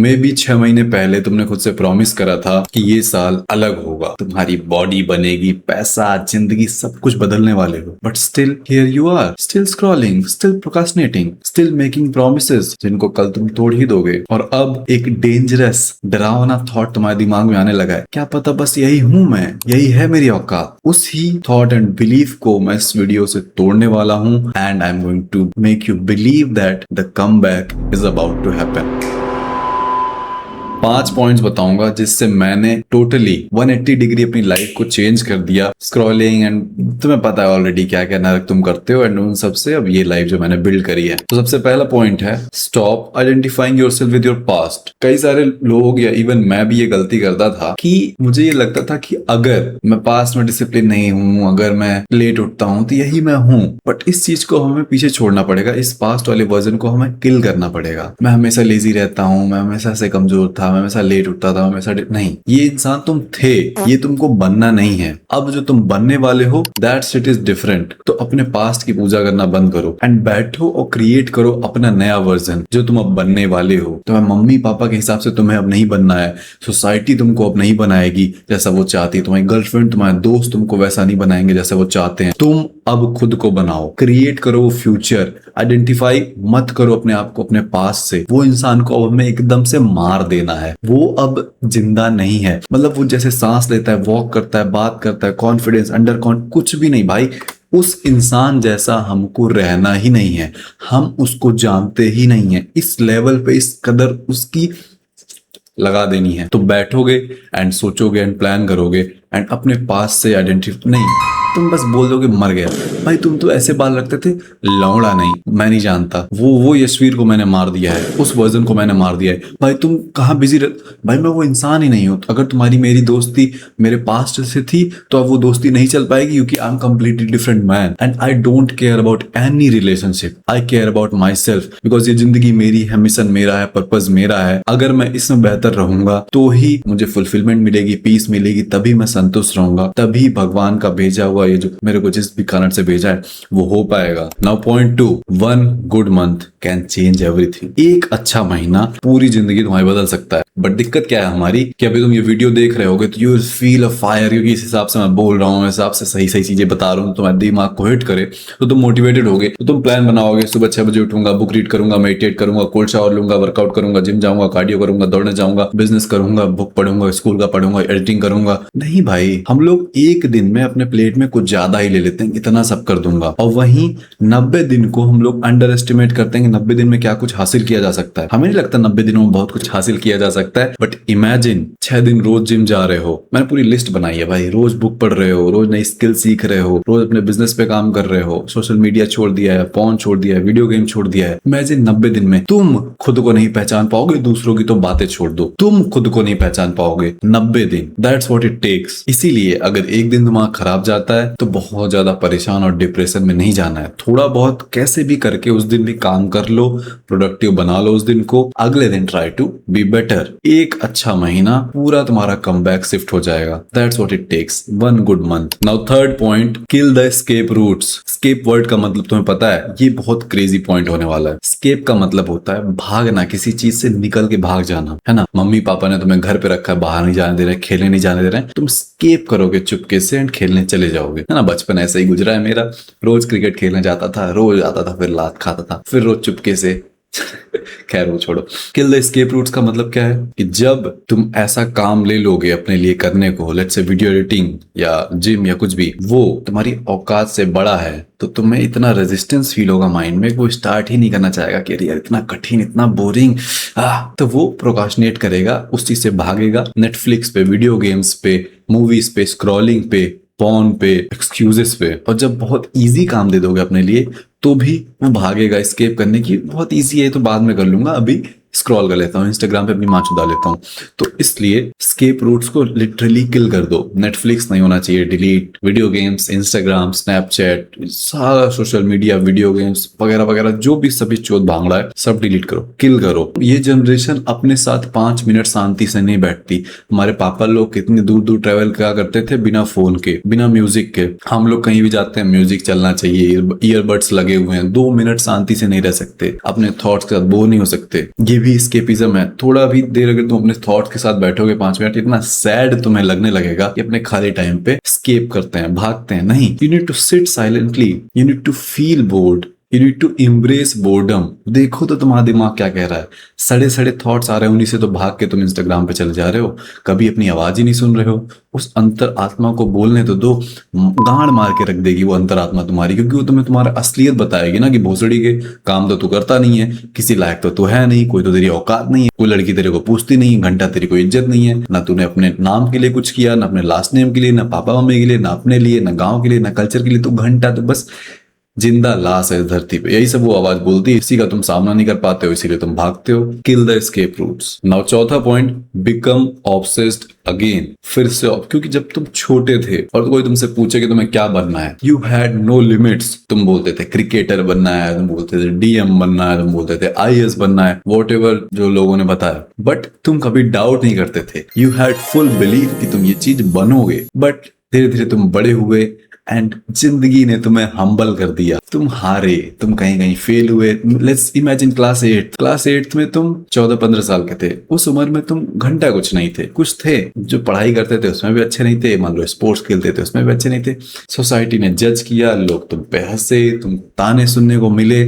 मे भी 6 महीने पहले तुमने खुद से प्रॉमिस करा था कि ये साल अलग होगा, तुम्हारी बॉडी बनेगी, पैसा, जिंदगी सब कुछ बदलने वाले हो, but still here you are, still scrolling, still procrastinating, still making promises जिनको कल तुम तोड़ ही दोगे। और अब एक डेंजरस डरावना थॉट तुम्हारे दिमाग में आने लगा है, क्या पता बस यही हूं मैं, यही है मेरी औकात। उसी थॉट एंड बिलीफ को मैं इस वीडियो से तोड़ने वाला हूं, and I am going to make you believe that the comeback is about to happen. 5 points बताऊंगा जिससे मैंने टोटली 180 डिग्री अपनी लाइफ को चेंज कर दिया। स्क्रॉलिंग एंड तुम्हें पता है ऑलरेडी क्या क्या नरक तुम करते हो, एंड उन सबसे अब ये लाइफ जो मैंने बिल्ड करी है। तो सबसे पहला पॉइंट है, stop identifying yourself with your past. कई सारे लोग या इवन मैं भी ये गलती करता था कि मुझे ये लगता था कि अगर मैं पास्ट में डिसिप्लिन नहीं हूं, अगर मैं लेट उठता हूं तो यही मैं हूं। बट इस चीज को हमें पीछे छोड़ना पड़ेगा, इस पास्ट वाले वर्जन को हमें किल करना पड़ेगा। मैं हमेशा लेजी रहता हूं, मैं हमेशा से कमजोर था, मैं हमेशा लेट उठता था, हमेशा नहीं, ये इंसान तुम थे, ये तुमको बनना नहीं है। अब जो तुम बनने वाले हो दैट्स इट इज डिफरेंट। तो अपने पास्ट की पूजा करना बंद करो एंड बैठो और क्रिएट करो अपना नया वर्जन जो तुम अब बनने वाले हो। तुम्हें मम्मी पापा के हिसाब से तुम्हें अब नहीं बनना है, सोसाइटी तुमको अब नहीं बनाएगी जैसा वो चाहती है, तुम्हारी गर्लफ्रेंड, तुम्हारे दोस्त तुमको वैसा नहीं बनाएंगे जैसा वो चाहते हैं। तुम अब खुद को बनाओ, क्रिएट करो फ्यूचर। आइडेंटिफाई मत करो अपने आप को अपने पास्ट से। वो इंसान को अब हमें एकदम से मार देना है, वो अब जिंदा नहीं है। मतलब वो जैसे सांस लेता है, वॉक करता है, बात करता है, कॉन्फिडेंस, अंडर कुछ भी नहीं भाई। उस इंसान जैसा हमको रहना ही नहीं है, हम उसको जानते ही नहीं है। इस लेवल पे इस कदर उसकी लगा देनी है। तो बैठोगे एंड सोचोगे एंड प्लान करोगे एंड अपने पास से आइडेंटिफाई नहीं, तुम बस बोल दोगे मर गया। भाई तुम तो ऐसे बाल रखते थे, लौड़ा नहीं, मैं नहीं जानता, वो यशवीर को मैंने मार दिया है, उस वर्जन को मैंने मार दिया है। भाई तुम कहाँ बिजी भाई मैं वो इंसान ही नहीं हूं। अगर तुम्हारी मेरी दोस्ती मेरे पास्ट से थी तो अब वो दोस्ती नहीं चल पाएगी, क्योंकि I am completely different man and I don't care about any relationship, I care about my self. Because ये जिंदगी मेरी है, मिशन मेरा है, पर्पज मेरा है। अगर मैं इसमें बेहतर रहूंगा तो ही मुझे फुलफिलमेंट मिलेगी, पीस मिलेगी, तभी मैं संतुष्ट रहूंगा, तभी भगवान का भेजा हुआ ये जो मेरे को जिस भी कारण से भेजा है वो हो पाएगा। Now point 2, 1 good month can change everything. एक अच्छा महीना पूरी जिंदगी तुम्हारी बदल सकता है। बट दिक्कत क्या है हमारी कि अभी तुम ये वीडियो देख रहे होगे तो you will feel a fire, क्योंकि इस हिसाब से मैं बोल रहा हूँ, इस हिसाब से सही सही चीजें बता रहा हूँ, तुम्हारे दिमाग को हिट करे तो तुम मोटिवेटेड होगे, तो तुम प्लान बनाओगे, सुबह 6 बजे उठूंगा, बुक रीड करूंगा, मेडिटेट करूंगा, कोल्ड शावर लूंगा, वर्कआउट करूंगा, जिम जाऊंगा, कार्डियो करूंगा, दौड़ने जाऊंगा, बिजनेस करूंगा, बुक पढ़ूंगा, स्कूल का पढ़ूंगा, एडिटिंग करूंगा। नहीं भाई, हम लोग एक दिन में अपने प्लेट में कुछ ज्यादा ही ले लेते हैं, इतना सब कर दूंगा, और वहीं 90 दिन को हम लोग अंडर एस्टिमेट करते हैं कि 90 दिन में क्या कुछ हासिल किया जा सकता है। हमें नहीं लगता 90 दिनों में बहुत कुछ हासिल किया जा सकता है। बट इमेजिन 6 दिन रोज जिम जा रहे हो, मैंने पूरी लिस्ट बनाई है भाई, रोज बुक पढ़ रहे हो, रोज नई स्किल सीख रहे हो, रोज अपने बिजनेस पे काम कर रहे हो, सोशल मीडिया छोड़ दिया है, फोन छोड़ दिया है, वीडियो गेम छोड़ दिया है। इमेजिन 90 दिन में तुम खुद को नहीं पहचान पाओगे, दूसरों की तो बातें छोड़ दो, तुम खुद को नहीं पहचान पाओगे। 90 दिन, दैट्स व्हाट इट टेक्स। इसीलिए अगर एक दिन दिमाग खराब जाता है तो बहुत ज्यादा परेशान और डिप्रेशन में नहीं जाना है। थोड़ा बहुत कैसे भी करके उस दिन भी काम कर लो, प्रोडक्टिव बना लो उस दिन को, अगले दिन ट्राई टू बी बेटर। एक अच्छा महीना पूरा तुम्हारा कमबैक शिफ्ट हो जाएगा। That's what it takes, 1 good month. Now third point, kill the escape routes. Escape word का मतलब तुम्हें पता है, ये बहुत क्रेजी पॉइंट होने वाला है। एस्केप का मतलब होता है भागना, किसी चीज से निकल के भाग जाना, है ना। मम्मी पापा ने तुम्हें घर पे रखा है, बाहर नहीं जाने दे रहे, खेलने नहीं जाने दे रहे, तुम एस्केप करोगे चुपके से एंड खेलने चले जाओगे, है ना। बचपन ऐसा ही गुजरा है मेरा, रोज क्रिकेट खेलने जाता था, रोज आता था, फिर लात खाता था, फिर रोज चुपके से खैर वो छोड़ो। किल द एस्केप रूट्स का मतलब क्या है कि जब तुम ऐसा काम ले लोगे अपने लिए करने को, लेट्स से वीडियो एडिटिंग या जिम या कुछ भी, वो तुम्हारी औकात से बड़ा है, तो तुम्हें इतना रेजिस्टेंस फील होगा माइंड में, वो स्टार्ट ही नहीं करना चाहेगा कि यार इतना कठिन, इतना बोरिंग, तो वो प्रोकास्टिनेट करेगा, उस चीज से भागेगा। नेटफ्लिक्स पे, वीडियो गेम्स पे, मूवीज पे, स्क्रॉलिंग पे, फोन पे, एक्सक्यूजेस पे। और जब बहुत इजी काम दे दोगे अपने लिए तो भी वो भागेगा एस्केप करने की, बहुत इजी है तो बाद में कर लूंगा, अभी स्क्रॉल कर लेता हूँ, इंस्टाग्राम पे अपनी माँ चुदा लेता हूँ। तो इसलिए स्केप रूट्स को लिटरली किल कर दो। नेटफ्लिक्स नहीं होना चाहिए, delete. Video games, Instagram, Snapchat, सारा सोशल मीडिया, वीडियो गेम्स वगैरह वगैरह जो भी सभी चोट भांगड़ा है सब डिलीट करो, किल करो। ये जनरेशन अपने साथ 5 मिनट शांति से नहीं बैठती। हमारे पापा लोग कितनी दूर दूर ट्रेवल क्या करते थे बिना फोन के, बिना म्यूजिक के। हम लोग कहीं भी जाते हैं म्यूजिक चलना चाहिए, ईयरबड्स लगे हुए हैं, 2 मिनट शांति से नहीं रह सकते, अपने थॉट्स के साथ बोर नहीं हो सकते। ये भी escapism है। थोड़ा भी देर अगर तुम अपने थॉट्स के साथ बैठोगे 5 मिनट, इतना सैड तुम्हें लगने लगेगा कि अपने खाली टाइम पे escape करते हैं, भागते हैं। नहीं, you need to sit silently, you need to feel bored, You need to embrace boredom। देखो तो तुम्हारा दिमाग क्या कह रहा है। सड़े सड़े थॉट्स आ रहे हैं, उन्हीं से तो भाग के तुम इंस्टाग्राम पे चले जा रहे हो। कभी अपनी आवाज ही नहीं सुन रहे हो। उस अंतर आत्मा को बोलने तो दो, गांड मार के रख देगी वो अंतर आत्मा तुम्हारी, क्योंकि वो तुम्हें तुम्हारा असलियत बताएगी ना कि भोसड़ी के काम तो तू करता नहीं है, किसी लायक तो तू है नहीं, कोई तो तेरी औकात नहीं है, कोई लड़की तेरे को पूछती नहीं, घंटा तेरी कोई इज्जत नहीं है, ना तूने अपने नाम के लिए कुछ किया, ना अपने लास्ट नेम के लिए, ना पापा मम्मी के लिए, ना अपने लिए, ना गाँव के लिए, ना कल्चर के लिए। तू घंटा तो बस जिंदा लाश है इस धरती पे। यही सब वो आवाज बोलती है, इसी का तुम सामना नहीं कर पाते हो, इसीलिए तुम भागते हो। Kill the escape routes. Now चौथा पॉइंट, बिकम ऑब्सेस्ड अगेन। फिर से क्योंकि जब तुम छोटे थे और कोई तुमसे पूछे कि तुम्हें क्या बनना है, यू हैड नो लिमिट्स। तुम बोलते थे क्रिकेटर बनना है, तुम बोलते थे डीएम बनना है, तुम बोलते थे आईएएस बनना है, वॉट एवर जो लोगों ने बताया, बट तुम कभी डाउट नहीं करते थे। यू हैड फुल बिलीव कि तुम ये चीज बनोगे। बट धीरे धीरे तुम बड़े हुए एंड जिंदगी ने तुम्हें हम्बल कर दिया। तुम हारे, तुम कहीं कहीं फेल हुए। लेट्स इमेजिन क्लास 8 में तुम 14-15 साल के थे। उस उम्र में तुम घंटा कुछ नहीं थे, कुछ थे जो पढ़ाई करते थे उसमें भी अच्छे नहीं थे, मान लो स्पोर्ट्स खेलते थे उसमें भी अच्छे नहीं थे। सोसाइटी ने जज किया, लोग तुम पे हंसे, तुम ताने सुनने को मिले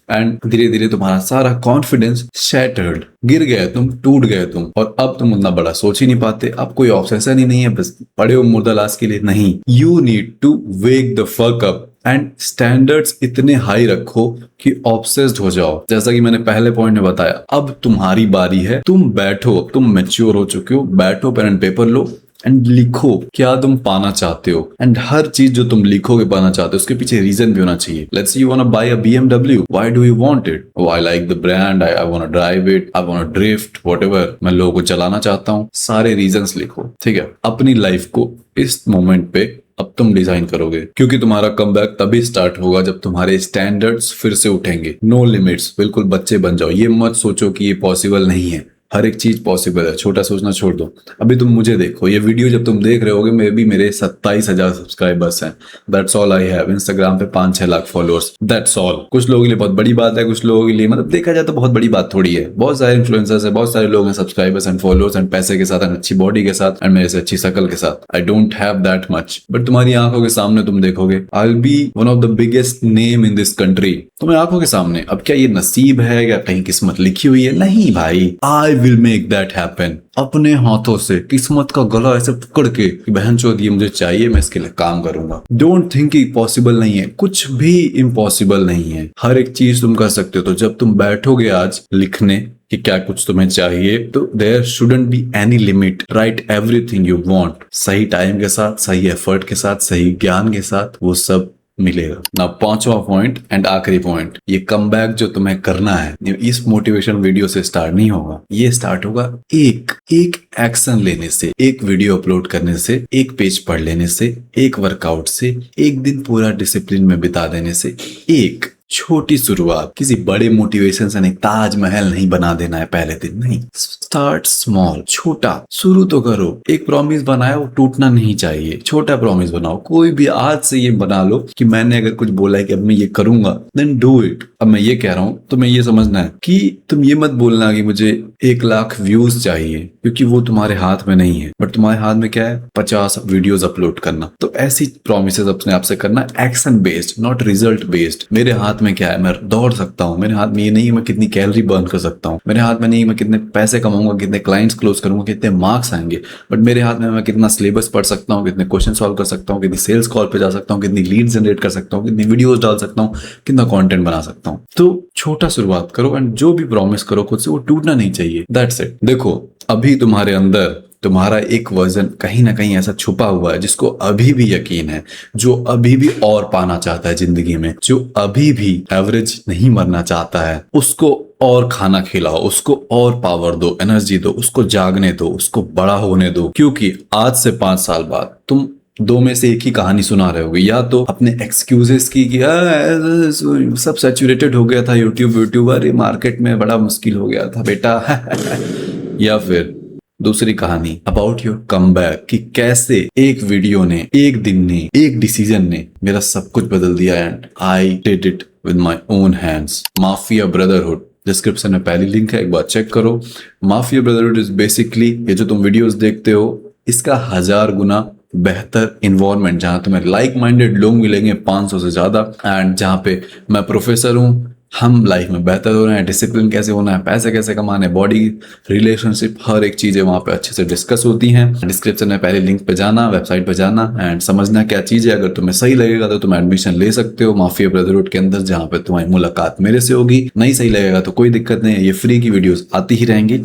एंड धीरे धीरे तुम्हारा सारा कॉन्फिडेंस शैटर्ड, गिर गए तुम, टूट गए तुम। और अब तुम उतना बड़ा सोच ही नहीं पाते। अब कोई ऑब्सेशन ही नहीं है, बस पड़े हो मुर्दालास के लिए। नहीं, you need to wake the fuck up and standards इतने हाई रखो कि ऑब्सेस्ड हो जाओ। जैसा कि मैंने पहले पॉइंट में बताया, अब तुम्हारी बारी है। तुम बैठो, तुम मैच्योर हो चुके हो, बैठो, पेन एंड पेपर लो एंड लिखो क्या तुम पाना चाहते हो। एंड हर चीज जो तुम लिखोगे पाना चाहते हो, उसके पीछे रीजन भी होना चाहिए। Let's say you want to buy a BMW, why do you want it? Oh, I like the brand, I want to drive it, I want to drift, whatever। मैं लोगों को चलाना चाहता हूँ। सारे रीजंस लिखो, ठीक है। अपनी लाइफ को इस मोमेंट पे अब तुम डिजाइन करोगे, क्योंकि तुम्हारा कमबैक तभी स्टार्ट होगा जब तुम्हारे स्टैंडर्ड्स फिर से उठेंगे। नो लिमिट्स, बिल्कुल बच्चे बन जाओ। ये मत सोचो कि ये पॉसिबल नहीं है। हर एक चीज पॉसिबल है, छोटा सोचना छोड़ दो। अभी तुम मुझे देखो, ये वीडियो जब तुम देख रहे होगे मेरे 27,000 सब्सक्राइबर्स हैं। That's all I have. Instagram पे 5-6 लाख फॉलोअर्स, दैट्स ऑल। कुछ लोगों के लिए बहुत बड़ी बात है, कुछ लोगों के लिए मतलब देखा जाए तो बहुत बड़ी बात थोड़ी है। बहुत सारे इन्फ्लुएंसर्स है, बहुत सारे लोग हैं सब्सक्राइबर्स एंड फॉलोअर्स एंड पैसे के साथ एंड अच्छी बॉडी के साथ एंड मेरे से अच्छी शक्ल के साथ। I don't have that much, but तुम्हारी आंखों के सामने तुम देखोगे I will be one of the biggest name in this country. तुम्हें आंखों के सामने। अब क्या ये नसीब है या कहीं किस्मत लिखी हुई है? नहीं भाई, I will make that happen. अपने हाथों से किस्मत का गला ऐसे पकड़ के कि बहनचोद ये मुझे चाहिए, मैं इसके लिए काम करूंगा। डोंट थिंक कि पॉसिबल नहीं है, कुछ भी इम्पॉसिबल नहीं है। हर एक चीज तुम कर सकते हो। तो जब तुम बैठोगे आज लिखने कि क्या कुछ तुम्हें चाहिए, तो there shouldn't be any limit. Right everything you want, सही टाइम के साथ, सही एफर्ट के साथ, सही ज्ञान के साथ, वो सब मिलेगा ना। 5वां पॉइंट एंड आखिरी पॉइंट, ये कमबैक जो तुम्हें करना है, इस मोटिवेशन वीडियो से स्टार्ट नहीं होगा। ये स्टार्ट होगा एक एक्शन लेने से, एक वीडियो अपलोड करने से, एक पेज पढ़ लेने से, एक वर्कआउट से, एक दिन पूरा डिसिप्लिन में बिता देने से। एक छोटी शुरुआत, किसी बड़े मोटिवेशन से नहीं। ताजमहल नहीं बना देना है पहले दिन, नहीं। स्टार्ट स्मॉल, छोटा शुरू तो करो। एक प्रॉमिस बनाया, वो टूटना नहीं चाहिए। छोटा प्रॉमिस बनाओ, कोई भी। आज से ये बना लो कि मैंने अगर कुछ बोला है कि अब मैं ये करूंगा, देन डू इट। अब मैं ये कह रहा हूँ, तुम्हें ये समझना है कि तुम ये मत बोलना कि मुझे 1 लाख व्यूज चाहिए, क्योंकि वो तुम्हारे हाथ में नहीं है। बट तुम्हारे हाथ में क्या है? 50 वीडियोस अपलोड करना। तो ऐसी प्रॉमिसेस अपने आप से करना, action based, not result based. मेरे हाथ में क्या है? मैं दौड़ सकता हूँ। मेरे हाथ में ये नहीं मैं कितनी कैलोरी बर्न कर सकता हूँ। मेरे हाथ में नहीं मैं कितने पैसे कमाऊंगा, कितने क्लाइंट्स क्लोज करूंगा, कितने मार्क्स आएंगे। बट मेरे हाथ में मैं कितना सिलेबस पढ़ सकता हूँ, कितने क्वेश्चन सॉल्व कर सकता हूँ, कितनी सेल्स कॉल पे जा सकता हूँ, कितनी लीड जनरेट कर सकता हूँ, कितनी वीडियोस डाल सकता हूँ, कितना कंटेंट बना सकता हूँ। तो छोटा शुरुआत करो एंड जो भी प्रॉमिस करो खुद से, वो टूटना नहीं चाहिए। That's it. देखो, अभी तुम्हारे अंदर तुम्हारा एक वर्जन कहीं ना कहीं ऐसा छुपा हुआ है जिसको अभी भी यकीन है, जो अभी भी और पाना चाहता है जिंदगी में, जो अभी भी एवरेज नहीं मरना चाहता है। उसको और खाना खिलाओ, उसको और पावर दो, एनर्जी दो, उसको जागने दो, उसको बड़ा होने दो। क्योंकि आज से 5 साल बाद तुम 2 में से एक ही कहानी सुना रहे होगे। या तो अपने एक्सक्यूजेस की कि सब सैचुरेटेड हो गया था, यूट्यूब, अरे मार्केट में बड़ा मुश्किल हो गया था बेटा या फिर दूसरी कहानी अबाउट योर कमबैक, कि कैसे एक वीडियो ने, एक दिन ने, एक डिसीजन ने मेरा सब कुछ बदल दिया and I did it with my own hands. Mafia brotherhood, description में पहली लिंक है, एक बार चेक करो। माफिया ब्रदरहुड इज बेसिकली ये जो तुम वीडियोस देखते हो इसका 1000 गुना बेहतर इन्वायरमेंट, जहां तुम्हें लाइक माइंडेड लोग मिलेंगे 500 से ज्यादा, एंड जहां पे मैं प्रोफेसर हूँ, हम लाइफ में बेहतर हो रहे हैं, डिसिप्लिन कैसे होना है, पैसे कैसे कमाने, बॉडी, रिलेशनशिप, हर एक चीजें वहां पे अच्छे से डिस्कस होती हैं। डिस्क्रिप्शन में पहले लिंक पे जाना, वेबसाइट पे जाना एंड समझना क्या चीज है। अगर तुम्हें सही लगेगा तो तुम एडमिशन ले सकते हो माफिया ब्रदरहुड के अंदर, जहां पे तुम्हारी मुलाकात मेरे से होगी। नहीं सही लगेगा तो कोई दिक्कत नहीं है, ये फ्री की वीडियोस आती ही रहेंगी।